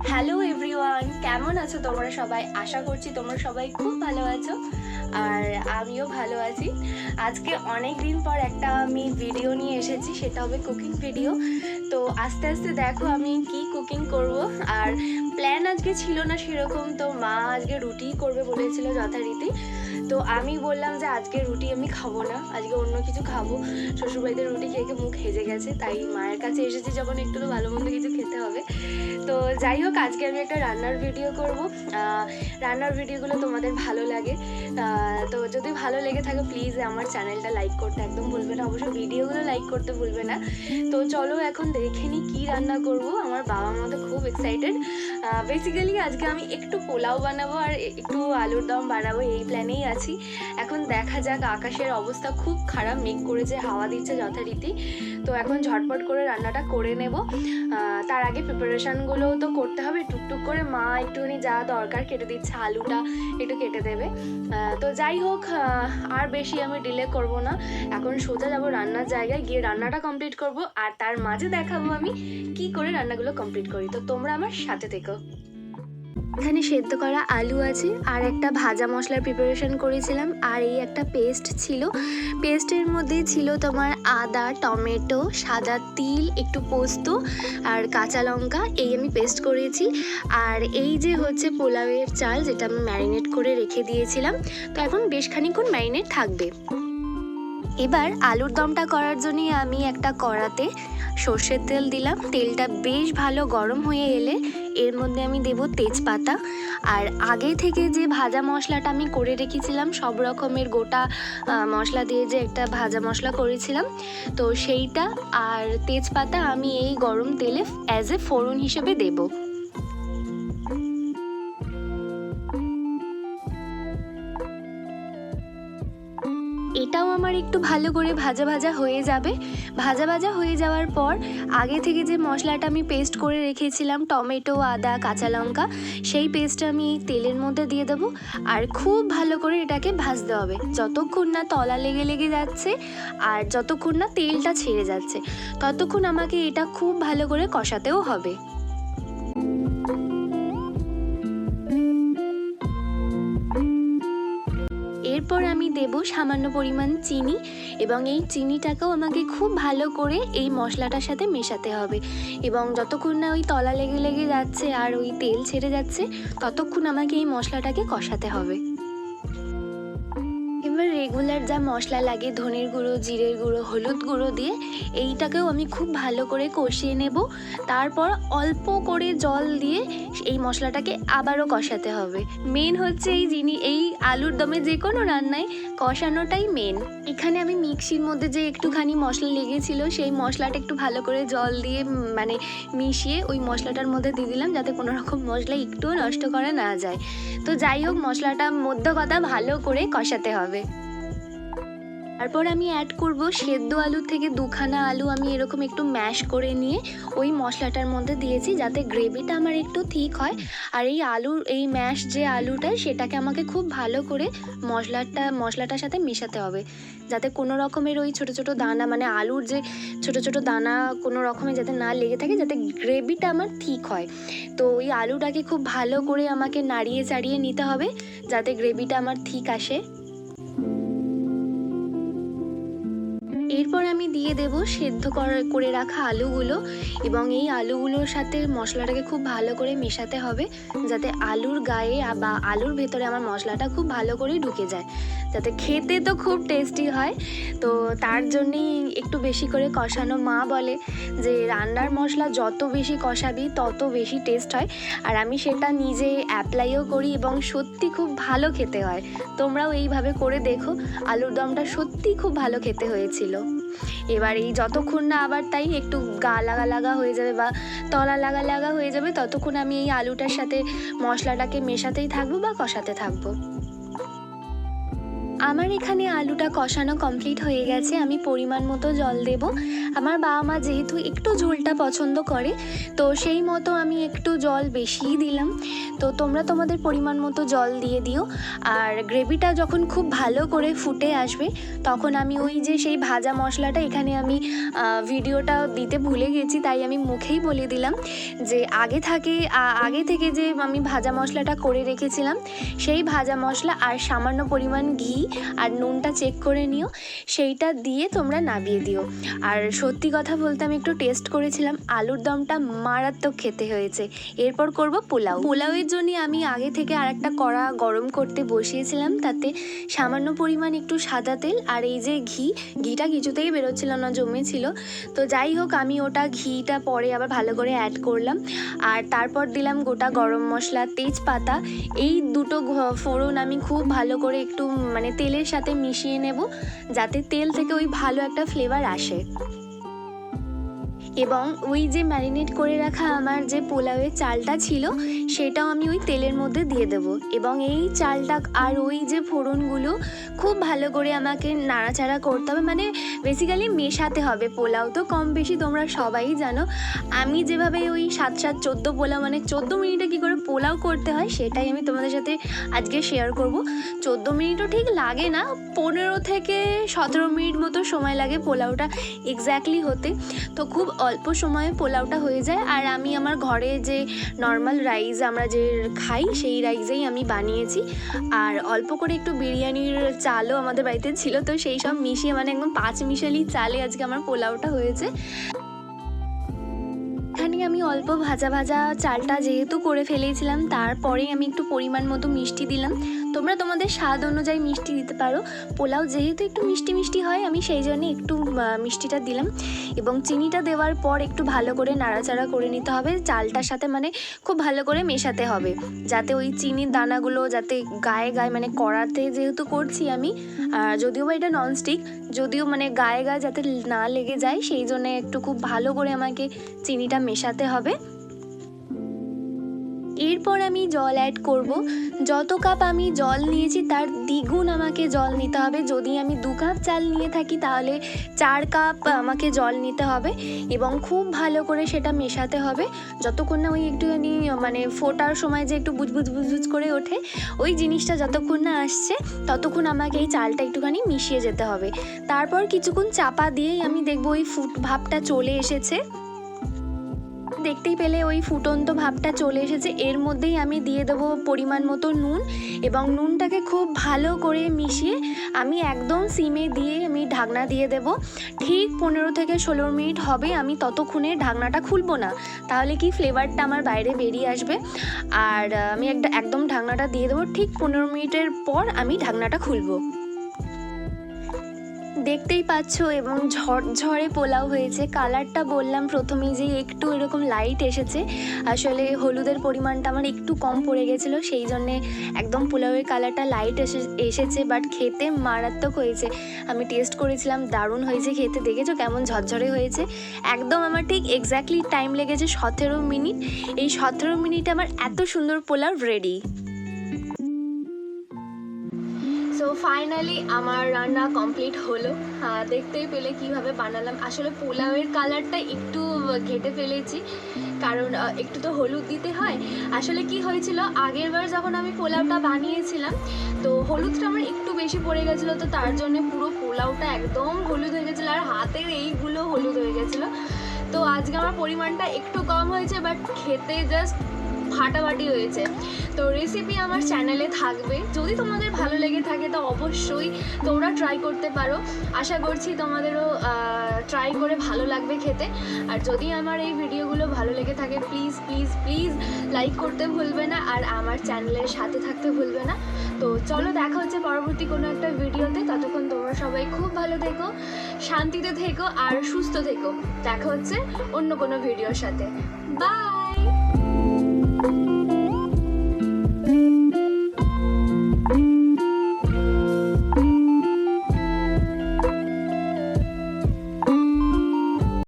Hello everyone, কেমন আছো তোমরা সবাই? আশা করছি তোমরা সবাই খুব ভালো আছো আর আমিও ভালো আছি। আজকে অনেক দিন পর একটা আমি ভিডিও নিয়ে এসেছি, সেটা হবে কুকিং ভিডিও। তো আস্তে আস্তে দেখো আমি কি কুকিং করব। আর প্ল্যান আজকে ছিল না সেরকম, তো মা আজকে রুটি করবে বলেছিল যথারীতি। তো আমি বললাম যে আজকে রুটি আমি খাবো না, আজকে অন্য কিছু খাবো। শ্বশুরবাড়িতে রুটি খেয়ে খেয়ে মুখ হেজে গেছে, তাই মায়ের কাছে এসেছি যখন একটু তো ভালো মন্দ কিছু খেতে হবে। তো যাই হোক, আজকে আমি একটা রান্নার ভিডিও করব। রান্নার ভিডিওগুলো তোমাদের ভালো লাগে, তো যদি ভালো লেগে থাকে প্লিজ আমার চ্যানেলটা লাইক করতে একদম ভুলবে না, অবশ্যই ভিডিওগুলো লাইক করতে ভুলবে না। তো চলো এখন দেখে নিই কী রান্না করব। আমার বাবা মা তো খুব এক্সাইটেড। বেসিক্যালি আজকে আমি একটু পোলাও বানাবো আর একটু আলুর দম বানাবো, এই প্ল্যানেই আছি। এখন দেখা যাক, আকাশের অবস্থা খুব খারাপ, মেঘ করেছে, হাওয়া দিচ্ছে যথারীতি। তো এখন ঝটপট করে রান্নাটা করে নেব। তার আগে প্রিপারেশানগুলো তো করতে হবে টুকটুক করে। মা একটুখানি যা দরকার কেটে দিচ্ছে, আলুটা একটু কেটে দেবে। তো যাই হোক, আর বেশি আমি ডিলে করব না, এখন সোজা যাবো রান্নার জায়গায়, গিয়ে রান্নাটা কমপ্লিট করব। আর তার মাঝে দেখাবো আমি কি করে রান্নাগুলো কমপ্লিট করি। তো তোমরা আমার সাথে থেকো। এখানে সেদ্ধ করা আলু আছে, আর একটা ভাজা মশলার প্রিপারেশন করেছিলাম, আর এই একটা পেস্ট ছিল। পেস্টের মধ্যে ছিল তোমার আদা, টমেটো, সাদা তিল, একটু পোস্ত আর কাঁচা লঙ্কা, এই আমি পেস্ট করেছি। আর এই যে হচ্ছে পোলাওয়ের চাল, যেটা আমি ম্যারিনেট করে রেখে দিয়েছিলাম। তো এখন বেশ খানিকক্ষণ ম্যারিনেট থাকবে। এবার আলুর দমটা করার জন্যই আমি একটা কড়াতে সর্ষের তেল দিলাম। তেলটা বেশ ভালো গরম হয়ে এলে এর মধ্যে আমি দেব তেজপাতা, আর আগে থেকে যে ভাজা মশলাটা আমি করে রেখেছিলাম, সব রকমের গোটা মশলা দিয়ে যে একটা ভাজা মশলা করেছিলাম, তো সেইটা আর তেজপাতা আমি এই গরম তেলে অ্যাজ এ ফোড়ন হিসেবে দেবো। এটাও আমার একটু ভালো করে ভাজা ভাজা হয়ে যাবে। ভাজা ভাজা হয়ে যাওয়ার পর আগে থেকে যে মশলাটা আমি পেস্ট করে রেখেছিলাম, টমেটো, আদা, কাঁচা লঙ্কা, সেই পেস্টটা আমি এই তেলের মধ্যে দিয়ে দেবো। আর খুব ভালো করে এটাকে ভাজতে হবে, যতক্ষণ না তলা লেগে লেগে যাচ্ছে আর যতক্ষণ না তেলটা ছেড়ে যাচ্ছে, ততক্ষণ আমাকে এটা খুব ভালো করে কষাতেও হবে। এরপর আমি দেব সামান্য পরিমাণ চিনি, এবং এই চিনিটাকেও আমাকে খুব ভালো করে এই মশলাটার সাথে মেশাতে হবে, এবং যতক্ষণ না ওই তলা লেগে লেগে যাচ্ছে আর ওই তেল ছেড়ে যাচ্ছে, ততক্ষণ আমাকে এই মশলাটাকে কষাতে হবে। এবার রেগুলার যা মশলা লাগে, ধনের গুঁড়ো, জিরের গুঁড়ো, হলুদ গুঁড়ো দিয়ে এইটাকেও আমি খুব ভালো করে কষিয়ে নেব। তারপর অল্প করে জল দিয়ে এই মশলাটাকে আবারও কষাতে হবে। মেন হচ্ছে এই আলুর দমে যে কোনো রান্নায় কষানোটাই মেন। এখানে আমি মিক্সির মধ্যে যে একটুখানি মশলা লেগেছিল, সেই মশলাটা একটু ভালো করে জল দিয়ে মানে মিশিয়ে ওই মশলাটার মধ্যে দিয়ে দিলাম, যাতে কোনো রকম মশলা একটুও নষ্ট করা না যায়। তো যাই হোক, মশলাটা মধ্য কথা ভালো করে কষাতে হবে। তারপর আমি অ্যাড করব সেদ্ধ আলু থেকে দুখানা আলু আমি এরকম একটু ম্যাশ করে নিয়ে ওই মশলাটার মধ্যে দিয়েছি, যাতে গ্রেভিটা আমার একটু ঠিক হয়। আর এই এই ম্যাশ যে আলুটা, সেটাকে আমাকে খুব ভালো করে মশলাটার সাথে মেশাতে হবে, যাতে কোনো রকমের ওই ছোটো ছোটো দানা, মানে আলুর যে ছোটো ছোটো দানা কোনো রকমের যাতে না লেগে থাকে, যাতে গ্রেভিটা আমার ঠিক হয়। তো ওই আলুটাকে খুব ভালো করে আমাকে নাড়িয়ে চাড়িয়ে নিতে হবে, যাতে গ্রেভিটা আমার ঠিক আসে। এরপর আমি দিয়ে দেব সেদ্ধ করে রাখা আলুগুলো, এবং এই আলুগুলোর সাথে মশলাটাকে খুব ভালো করে মেশাতে হবে, যাতে আলুর গায়ে বা আলুর ভেতরে আমার মশলাটা খুব ভালো করে ঢুকে যায়, যাতে খেতে তো খুব টেস্টি হয়। তো তার জন্যেই একটু বেশি করে কষানো। মা বলে যে রান্নার মশলা যত বেশি কষাবি তত বেশি টেস্ট হয়, আর আমি সেটা নিজে অ্যাপ্লাইও করি, এবং সত্যি খুব ভালো খেতে হয়। তোমরাও এইভাবে করে দেখো, আলুর দমটা সত্যি খুব ভালো খেতে হয়েছিল। এবার এই যতক্ষণ না আবার তাই একটু গা লাগা লাগা হয়ে যাবে বা তলা লাগা লাগা হয়ে যাবে, ততক্ষণ আমি এই আলুটার সাথে মশলাটাকে মেশাতেই থাকবো বা কষাতে থাকবো। আমার এখানে আলুটা কষানো কমপ্লিট হয়ে গেছে। আমি পরিমাণ মতো জল দেব। আমার বাবা মা যেহেতু একটু ঝোলটা পছন্দ করে, তো সেই মতো আমি একটু জল বেশিই দিলাম। তো তোমরা তোমাদের পরিমাণ মতো জল দিয়ে দিও। আর গ্রেভিটা যখন খুব ভালো করে ফুটে আসবে, তখন আমি ওই যে সেই ভাজা মশলাটা, এখানে আমি ভিডিওটা দিতে ভুলে গেছি, তাই আমি মুখেই বলে দিলাম যে আগে থেকে যে আমি ভাজা মশলাটা করে রেখেছিলাম, সেই ভাজা মশলা আর সামান্য পরিমাণ ঘি আর নুনটা চেক করে নিও, সেইটা দিয়ে তোমরা নামিয়ে দিও। আর সত্যি কথা বলতে আমি একটু টেস্ট করেছিলাম, আলুর দমটা মারাত্মক খেতে হয়েছে। এরপর করব পোলাওয়ের জন্য আমি আগে থেকে আর একটা কড়া গরম করতে বসিয়েছিলাম, তাতে সামান্য পরিমাণ একটু সাদা তেল আর এই যে ঘিটা কিছুতেই বেরোচ্ছিল না, জমেছিল। তো যাই হোক, আমি ওটা ঘিটা পরে আবার ভালো করে অ্যাড করলাম। আর তারপর দিলাম গোটা গরম মশলা, তেজপাতা। এই দুটো ফোড়ন আমি খুব ভালো করে একটু মানে তেলের সাথে মিশিয়ে নেব, যাতে তেল থেকে ওই ভালো একটা ফ্লেভার আসে। এবং ওই যে ম্যারিনেট করে রাখা আমার যে পোলাওয়ের চালটা ছিল, সেটাও আমি ওই তেলের মধ্যে দিয়ে দেব। এবং এই চালটা আর ওই যে ফোড়নগুলো খুব ভালো করে আমাকে নাড়াচাড়া করতে হবে, মানে বেসিক্যালি মেশাতে হবে। পোলাও তো কম বেশি তোমরা সবাই জানো। আমি যেভাবে ওই 7-7-14 পোলাও, মানে 14 মিনিটে কী করে পোলাও করতে হয়, সেটাই আমি তোমাদের সাথে আজকে শেয়ার করব। 14 মিনিটও ঠিক লাগে না, 15 থেকে 17 মিনিট মতো সময় লাগে পোলাওটা এক্স্যাক্টলি হতে। তো খুব অল্প সময়ে পোলাওটা হয়ে যায়। আর আমি আমার ঘরে যে নর্মাল রাইস আমরা যে খাই, সেই রাইসেই আমি বানিয়েছি। আর অল্প করে একটু বিরিয়ানির চালও আমাদের বাড়িতে ছিল, তো সেই সব মিশিয়ে মানে একদম 5 মিশালি চালে আজকে আমার পোলাওটা হয়েছে। এখানে আমি অল্প ভাজা চালটা যেহেতু করে ফেলেছিলাম, তারপরেই আমি একটু পরিমাণ মতো মিষ্টি দিলাম। তোমরা তোমাদের স্বাদ অনুযায়ী মিষ্টি দিতে পারো। পোলাও যেহেতু একটু মিষ্টি হয়, আমি সেই জন্য একটু মিষ্টিটা দিলাম। এবং চিনিটা দেওয়ার পর একটু ভালো করে নাড়াচাড়া করে নিতে হবে চালটার সাথে, মানে খুব ভালো করে মেশাতে হবে, যাতে ওই চিনির দানাগুলো যাতে গায়ে মানে কড়াতে যেহেতু করছি আমি, যদিও বা এটা ননস্টিক, যদিও মানে গায়ে যাতে না লেগে যায়, সেই জন্য একটু খুব ভালো করে আমাকে চিনিটা মেশাতে হবে। এরপর আমি জল অ্যাড করব। যত কাপ আমি জল নিয়েছি তার দ্বিগুণ আমাকে জল নিতে হবে। যদি আমি 2 কাপ চাল নিয়ে থাকি, তাহলে 4 কাপ আমাকে জল নিতে হবে। এবং খুব ভালো করে সেটা মেশাতে হবে, যতক্ষণ না ওই একটুখানি মানে ফোটার সময় যে একটু বুজবুজ করে ওঠে, ওই জিনিসটা যতক্ষণ না আসছে, ততক্ষণ আমাকে এই চালটা একটুখানি মিশিয়ে যেতে হবে। তারপর কিছুক্ষণ চাপা দিয়েই আমি দেখব ওই ভাবটা চলে এসেছে। দেখতেই পেলে ওই ফুটন্ত ভাবটা চলে এসেছে। এর মধ্যেই আমি দিয়ে দেবো পরিমাণ মতো নুন, এবং নুনটাকে খুব ভালো করে মিশিয়ে আমি একদম সিমে দিয়ে আমি ঢাকনা দিয়ে দেব। ঠিক 15 থেকে 16 মিনিট হবে, আমি ততক্ষণে ঢাকনাটা খুলবো না, তাহলে কি ফ্লেভারটা আমার বাইরে বেরিয়ে আসবে। আর আমি একদম ঢাকনাটা দিয়ে দেবো। ঠিক 15 মিনিটের পর আমি ঢাকনাটা খুলবো। দেখতেই পাচ্ছ, এবং ঝরঝরে পোলাও হয়েছে। কালারটা বললাম প্রথমেই যে একটু এরকম লাইট এসেছে, আসলে হলুদের পরিমাণটা আমার একটু কম পড়ে গেছিলো, সেই জন্যে একদম পোলাওয়ের কালারটা লাইট এসেছে। বাট খেতে মারাত্মক হয়েছে। আমি টেস্ট করেছিলাম, দারুণ হয়েছে খেতে। দেখেছো কেমন ঝরঝরে হয়েছে? একদম আমার ঠিক এক্স্যাক্টলি টাইম লেগেছে 17 মিনিট। এই 17 মিনিটে আমার এত সুন্দর পোলাও রেডি। সো ফাইনালি আমার রান্না কমপ্লিট হলো। দেখতেই পেলে কিভাবে বানালাম। আসলে পোলাওয়ের কালারটা একটু ঘেটে ফেলেছি, কারণ একটু তো হলুদ দিতে হয়। আসলে কি হয়েছিল, আগের বার যখন আমি পোলাওটা বানিয়েছিলাম, তো হলুদটা আমার একটু বেশি পড়ে গেছিলো, তো তার জন্য পুরো পোলাওটা একদম হলুদ হয়ে গেছিলো, আর হাতের এইগুলো হলুদ হয়ে গেছিলো। তো আজকে আমার পরিমাণটা একটু কম হয়েছে, বাট খেতে জাস্ট ফাটাফাটি হয়েছে। তো রেসিপি আমার চ্যানেলে থাকবে, যদি তোমাদের ভালো লেগে থাকে তো অবশ্যই তোমরা ট্রাই করতে পারো। আশা করছি তোমাদেরও ট্রাই করে ভালো লাগবে খেতে। আর যদি আমার এই ভিডিওগুলো ভালো লেগে থাকে, প্লিজ প্লিজ প্লিজ লাইক করতে ভুলবে না, আর আমার চ্যানেলের সাথে থাকতে ভুলবে না। তো চলো, দেখা হচ্ছে পরবর্তী কোনো একটা ভিডিওতে। ততক্ষণ তোমরা সবাই খুব ভালো থেকো, শান্তিতে থেকো আর সুস্থ থেকো। দেখা হচ্ছে অন্য কোনো ভিডিওর সাথে। বাই।